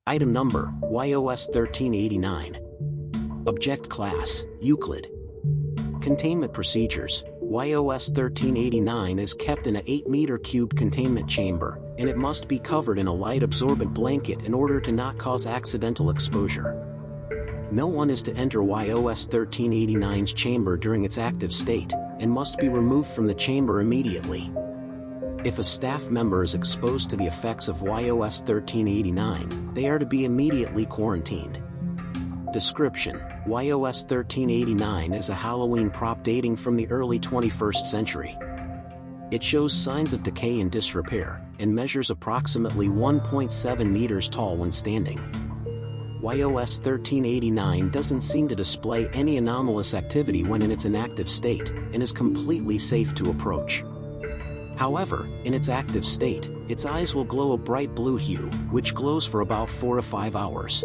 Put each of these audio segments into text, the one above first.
Item number, YOS-1389. Object Class, Euclid. Containment Procedures, YOS-1389 is kept in a 8-meter cubed containment chamber, and it must be covered in a light-absorbent blanket in order to not cause accidental exposure. No one is to enter YOS-1389's chamber during its active state, and must be removed from the chamber immediately. If a staff member is exposed to the effects of YOS-1389, they are to be immediately quarantined. Description: YOS-1389 is a Halloween prop dating from the early 21st century. It shows signs of decay and disrepair, and measures approximately 1.7 meters tall when standing. YOS-1389 doesn't seem to display any anomalous activity when in its inactive state, and is completely safe to approach. However, in its active state, its eyes will glow a bright blue hue, which glows for about 4 to 5 hours.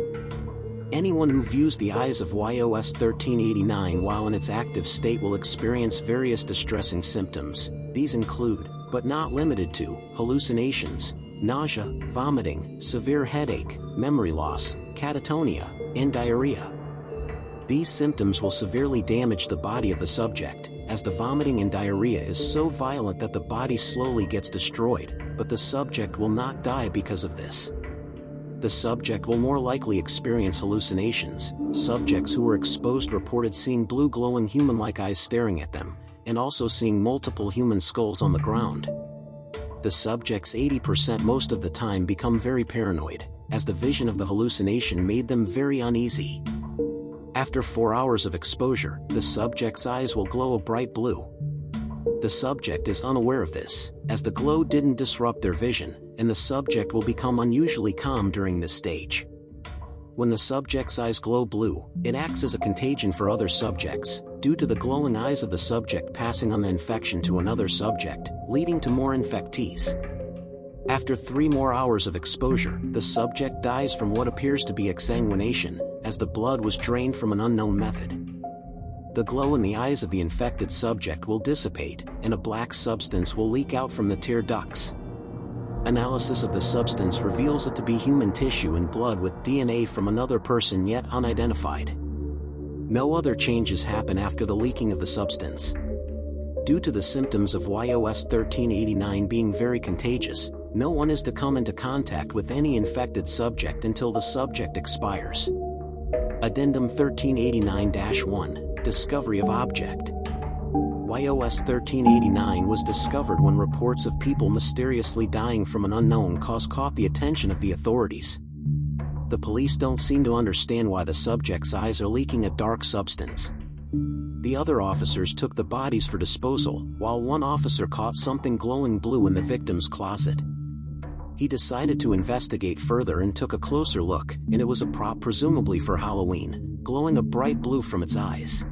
Anyone who views the eyes of YOS-1389 while in its active state will experience various distressing symptoms. These include, but not limited to, hallucinations, nausea, vomiting, severe headache, memory loss, catatonia, and diarrhea. These symptoms will severely damage the body of the subject, as the vomiting and diarrhea is so violent that the body slowly gets destroyed, but the subject will not die because of this. The subject will more likely experience hallucinations. Subjects who were exposed reported seeing blue glowing human-like eyes staring at them, and also seeing multiple human skulls on the ground. The subjects 80% most of the time become very paranoid, as the vision of the hallucination made them very uneasy. After 4 hours of exposure, the subject's eyes will glow a bright blue. The subject is unaware of this, as the glow didn't disrupt their vision, and the subject will become unusually calm during this stage. When the subject's eyes glow blue, it acts as a contagion for other subjects, due to the glowing eyes of the subject passing on the infection to another subject, leading to more infectees. After 3 more hours of exposure, the subject dies from what appears to be exsanguination, as the blood was drained from an unknown method. The glow in the eyes of the infected subject will dissipate, and a black substance will leak out from the tear ducts. Analysis of the substance reveals it to be human tissue and blood with DNA from another person yet unidentified. No other changes happen after the leaking of the substance. Due to the symptoms of YOS-1389 being very contagious, no one is to come into contact with any infected subject until the subject expires. Addendum 1389-1, Discovery of Object. YOS-1389 was discovered when reports of people mysteriously dying from an unknown cause caught the attention of the authorities. The police don't seem to understand why the subject's eyes are leaking a dark substance. The other officers took the bodies for disposal, while one officer caught something glowing blue in the victim's closet. He decided to investigate further and took a closer look, and it was a prop presumably for Halloween, glowing a bright blue from its eyes.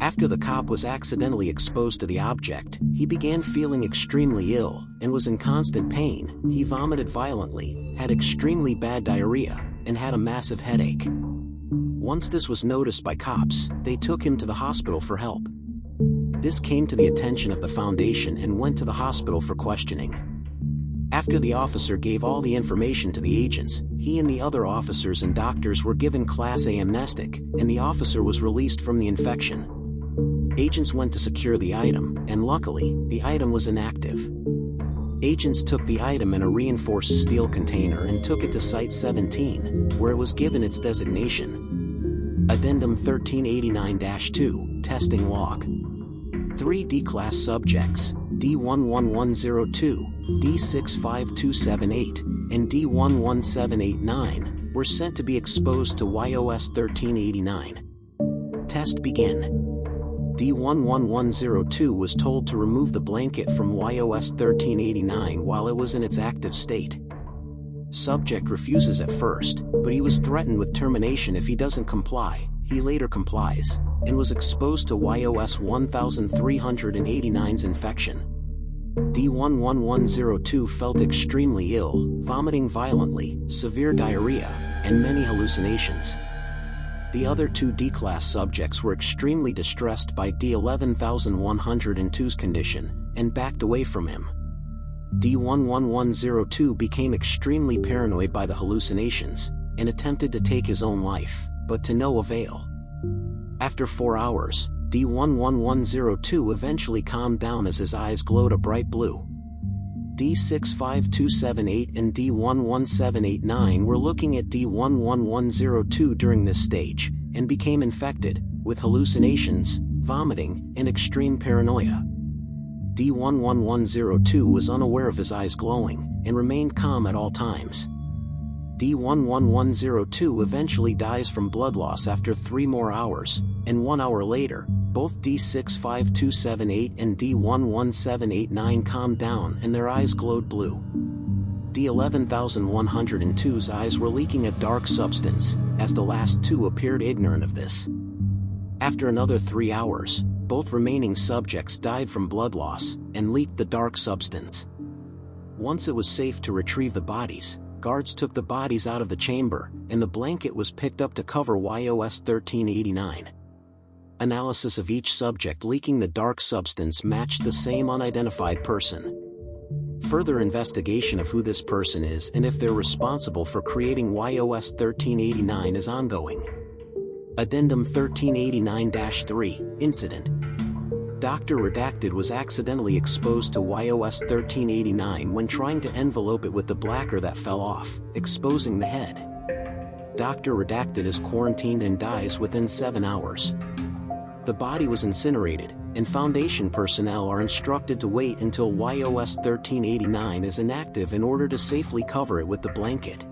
After the cop was accidentally exposed to the object, he began feeling extremely ill, and was in constant pain. He vomited violently, had extremely bad diarrhea, and had a massive headache. Once this was noticed by cops, they took him to the hospital for help. This came to the attention of the Foundation and went to the hospital for questioning. After the officer gave all the information to the agents, he and the other officers and doctors were given Class A amnestic, and the officer was released from the infection. Agents went to secure the item, and luckily, the item was inactive. Agents took the item in a reinforced steel container and took it to Site 17, where it was given its designation. Addendum 1389-2, Testing Log. 3 D-Class subjects, D11102, D65278, and D11789, were sent to be exposed to YOS-1389. Test begin. D11102 was told to remove the blanket from YOS-1389 while it was in its active state. Subject refuses at first, but he was threatened with termination if he doesn't comply. He later complies, and was exposed to YOS-1389's infection. D11102 felt extremely ill, vomiting violently, severe diarrhea, and many hallucinations. The other 2 D-Class subjects were extremely distressed by D11102's condition, and backed away from him. D11102 became extremely paranoid by the hallucinations, and attempted to take his own life, but to no avail. After 4 hours, D11102 eventually calmed down as his eyes glowed a bright blue. D65278 and D11789 were looking at D11102 during this stage, and became infected, with hallucinations, vomiting, and extreme paranoia. D11102 was unaware of his eyes glowing, and remained calm at all times. D11102 eventually dies from blood loss after 3 more hours, and 1 hour later, both D65278 and D11789 calmed down and their eyes glowed blue. D11102's eyes were leaking a dark substance, as the last 2 appeared ignorant of this. After another 3 hours, both remaining subjects died from blood loss, and leaked the dark substance. Once it was safe to retrieve the bodies, guards took the bodies out of the chamber, and the blanket was picked up to cover YOS-1389. Analysis of each subject leaking the dark substance matched the same unidentified person. Further investigation of who this person is and if they're responsible for creating YOS-1389 is ongoing. Addendum 1389-3, Incident. Dr. Redacted was accidentally exposed to YOS-1389 when trying to envelope it with the blacker that fell off, exposing the head. Dr. Redacted is quarantined and dies within 7 hours. The body was incinerated, and Foundation personnel are instructed to wait until YOS-1389 is inactive in order to safely cover it with the blanket.